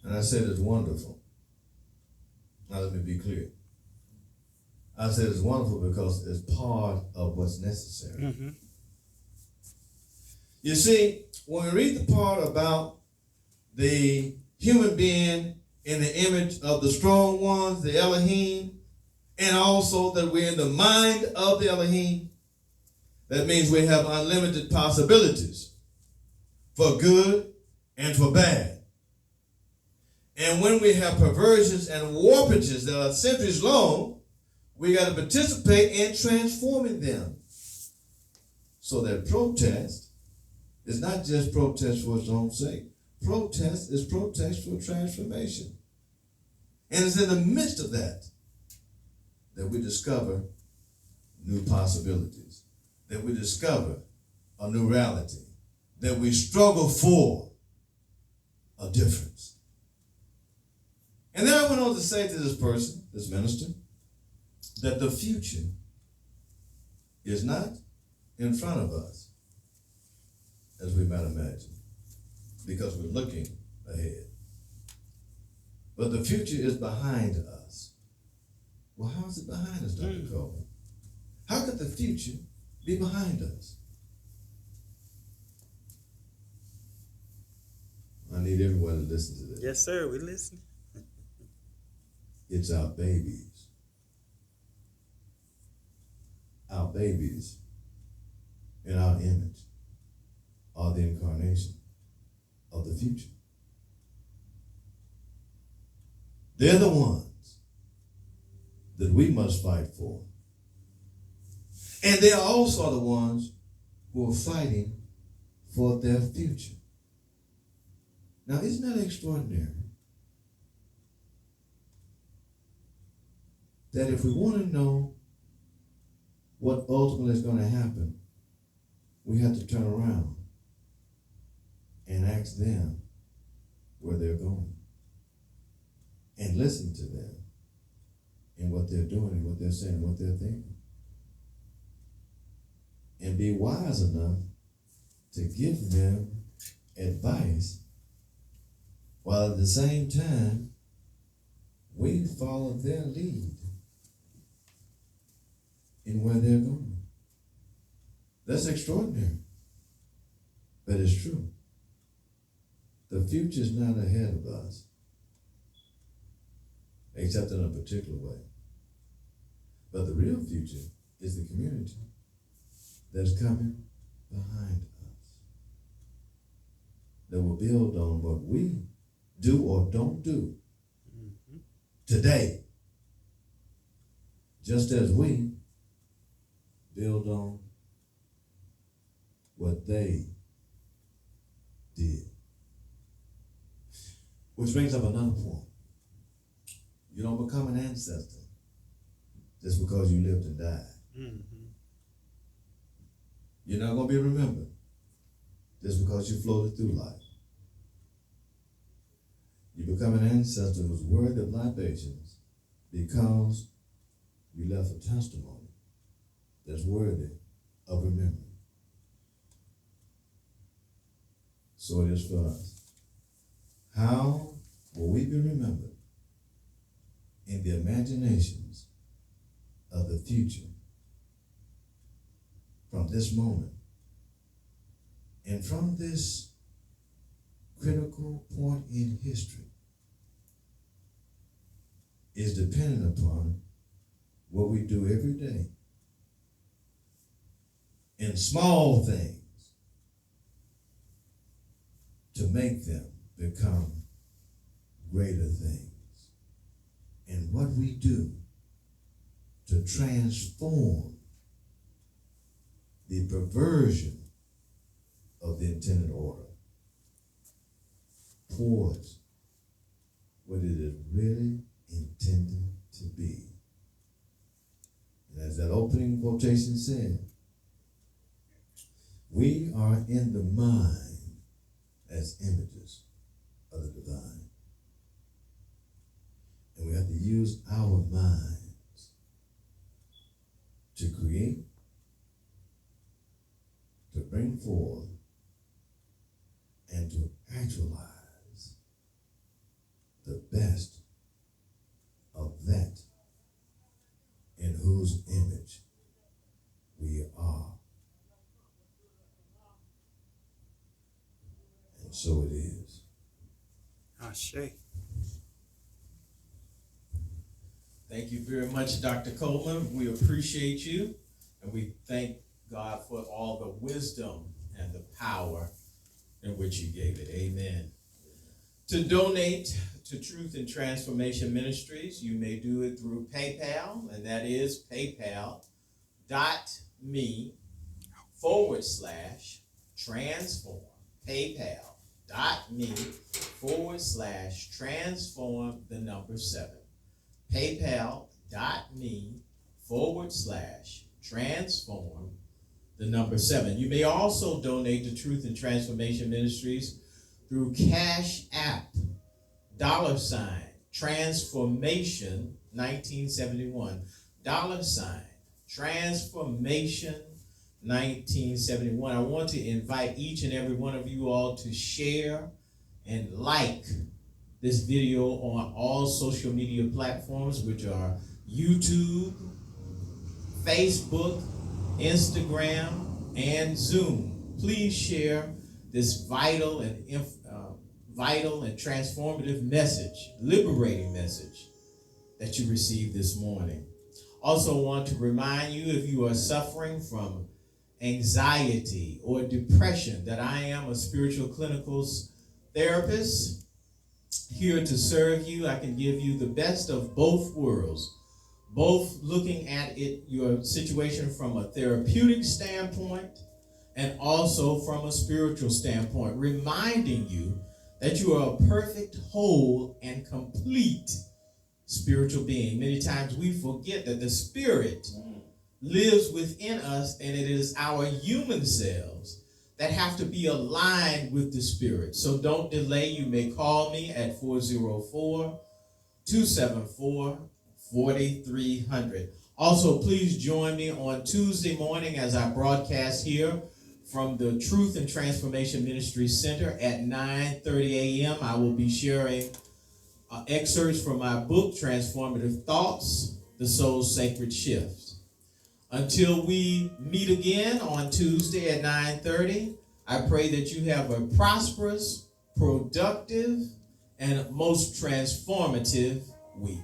And I said it's wonderful. Now let me be clear. I said it's wonderful because it's part of what's necessary. Mm-hmm. You see, when we read the part about the human being in the image of the strong ones, the Elohim, and also that we're in the mind of the Elohim, that means we have unlimited possibilities for good and for bad. And when we have perversions and warpages that are centuries long, we got to participate in transforming them. So that protest is not just protest for its own sake. Protest is protest for transformation. And it's in the midst of that that we discover new possibilities, that we discover a new reality, that we struggle for a difference. And then I went on to say to this person, this minister, that the future is not in front of us, as we might imagine, because we're looking ahead. But the future is behind us. Well, how is it behind us, Dr. Coleman? How could the future be behind us? I need everyone to listen to this. Yes, sir. We listen. It's our babies. Our babies in our image are the incarnation of the future. They're the ones that we must fight for. And they are also the ones who are fighting for their future. Now, isn't that extraordinary? That if we want to know what ultimately is going to happen, we have to turn around and ask them where they're going and listen to them and what they're doing and what they're saying and what they're thinking, and be wise enough to give them advice while at the same time we follow their lead in where they're going. That's extraordinary, but it's true. The future is not ahead of us, except in a particular way. But the real future is the community that's coming behind us, that will build on what we do or don't do today, just as we build on what they did. Which brings up another point. You don't become an ancestor just because you lived and died. Mm-hmm. You're not going to be remembered just because you floated through life. You become an ancestor who's worthy of libations because you left a testimony that's worthy of remembering. So it is for us. How will we be remembered in the imaginations of the future from this moment and from this critical point in history is dependent upon what we do every day in small things to make them become greater things, and what we do to transform the perversion of the intended order towards what it is really intended to be. And as that opening quotation said, we are in the mind as images of the divine. And we have to use our minds to create, to bring forth, and to actualize best of that in whose image we are. And so it is. Ashe. Thank you very much, Dr. Coleman. We appreciate you, and we thank God for all the wisdom and the power in which you gave it. Amen. To donate to Truth and Transformation Ministries, you may do it through PayPal, and that is paypal.me/transform. PayPal.me/transform 7. PayPal.me/transform 7. You may also donate to Truth and Transformation Ministries through Cash App, $transformation 1971, $transformation 1971. I want to invite each and every one of you all to share and like this video on all social media platforms, which are YouTube, Facebook, Instagram, and Zoom. Please share this vital and transformative message, liberating message that you received this morning. Also want to remind you, if you are suffering from anxiety or depression, that I am a spiritual clinical therapist here to serve you. I can give you the best of both worlds, both looking at your situation from a therapeutic standpoint and also from a spiritual standpoint, reminding you that you are a perfect, whole, and complete spiritual being. Many times we forget that the Spirit lives within us, and it is our human selves that have to be aligned with the Spirit. So don't delay. You may call me at 404-274-4300. Also, please join me on Tuesday morning as I broadcast here from the Truth and Transformation Ministry Center at 9:30 a.m. I will be sharing excerpts from my book, Transformative Thoughts, The Soul's Sacred Shift. Until we meet again on Tuesday at 9:30, I pray that you have a prosperous, productive, and most transformative week.